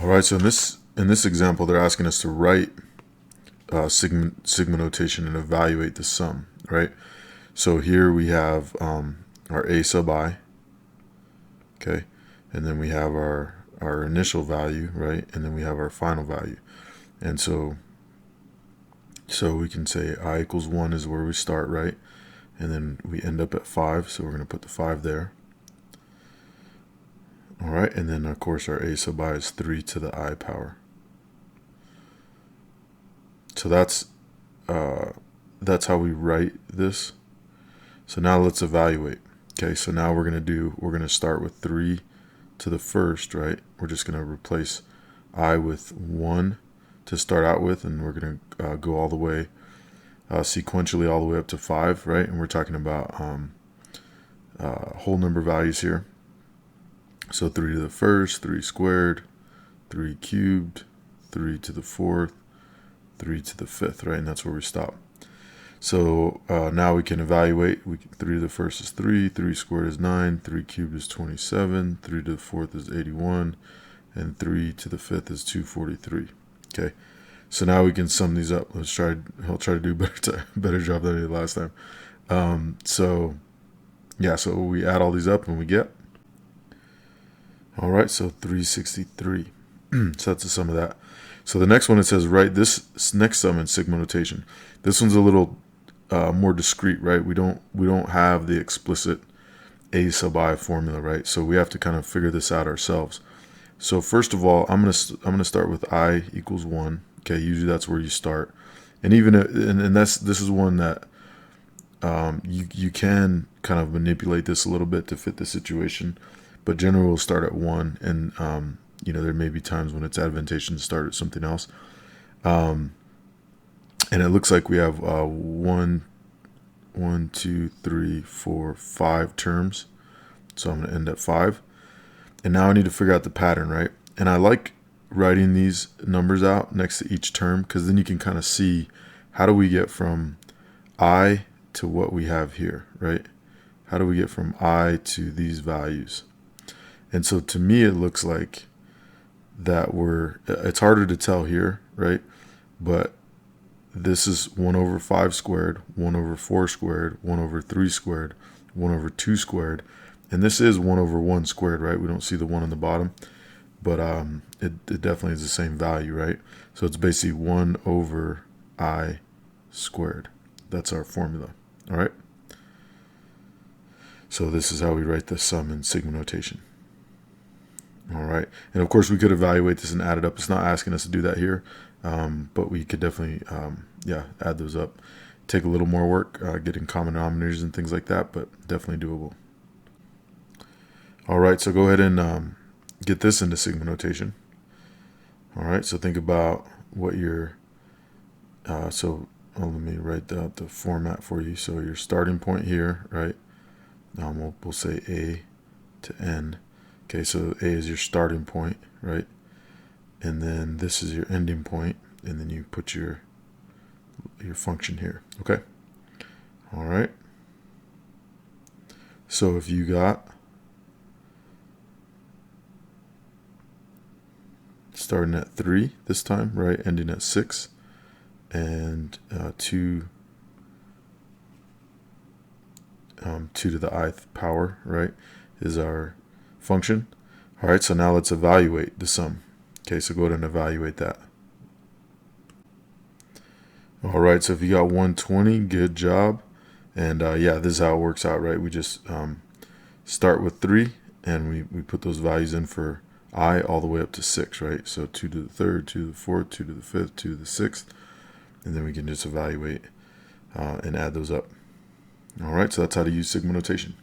All right, so in this example, they're asking us to write sigma notation and evaluate the sum, right? So here we have our a sub I, okay, and then we have our initial value, right, and then we have our final value, and so we can say I equals 1 is where we start, right, and then we end up at 5, so we're going to put the 5 there. All right, and then of course our a sub I is 3 to the I power. So that's how we write this. So now let's evaluate. Okay, so now we're going to start with 3 to the first, right? We're just going to replace I with 1 to start out with, and we're going to go all the way sequentially all the way up to 5, right? And we're talking about whole number values here. So 3 to the first, 3 squared, 3 cubed, 3 to the fourth, 3 to the fifth, right? And that's where we stop. So now we can evaluate. 3 to the first is 3, 3 squared is 9, 3 cubed is 27, 3 to the fourth is 81, and 3 to the fifth is 243. Okay, so now we can sum these up. I'll try to do better job than I did last time. So we add all these up and we get. All right, so 363. So that's the sum of that. So the next one, it says write this next sum in sigma notation. This one's a little more discrete, right? We don't have the explicit a sub I formula, right? So we have to kind of figure this out ourselves. So first of all, I'm gonna start with I equals 1. Okay, usually that's where you start, and even this is one that you can kind of manipulate this a little bit to fit the situation, but generally we'll start at 1, and there may be times when it's advantageous to start at something else. And it looks like we have 1, 2, 3, 4, 5 terms. So I'm going to end at 5. And now I need to figure out the pattern, right? And I like writing these numbers out next to each term, because then you can kind of see how do we get from I to what we have here, right? How do we get from I to these values? And so to me, it looks like that it's harder to tell here, right? But this is 1 over 5 squared, 1 over 4 squared, 1 over 3 squared, 1 over 2 squared, and this is 1 over 1 squared, right? We don't see the 1 on the bottom, but it definitely is the same value, right? So it's basically 1 over I squared. That's our formula, all right? So this is how we write the sum in sigma notation. All right, and of course we could evaluate this and add it up. It's not asking us to do that here, but we could definitely, add those up. Take a little more work, getting common denominators and things like that, but definitely doable. All right, so go ahead and get this into sigma notation. All right, so think about what your, let me write out the format for you. So your starting point here, right? We'll say A to N. Okay, so A is your starting point, right? And then this is your ending point, and then you put your function here, okay? All right. So if you got starting at 3 this time, right, ending at 6, and 2 to the I-th power, right, is our function. All right, so now let's evaluate the sum. Okay, so go ahead and evaluate that. All right, so if you got 120, good job. And this is how it works out, right? We just start with 3, and we put those values in for I all the way up to 6, right? So 2 to the third, 2 to the fourth, 2 to the fifth, 2 to the sixth, and then we can just evaluate and add those up. All right, so that's how to use sigma notation.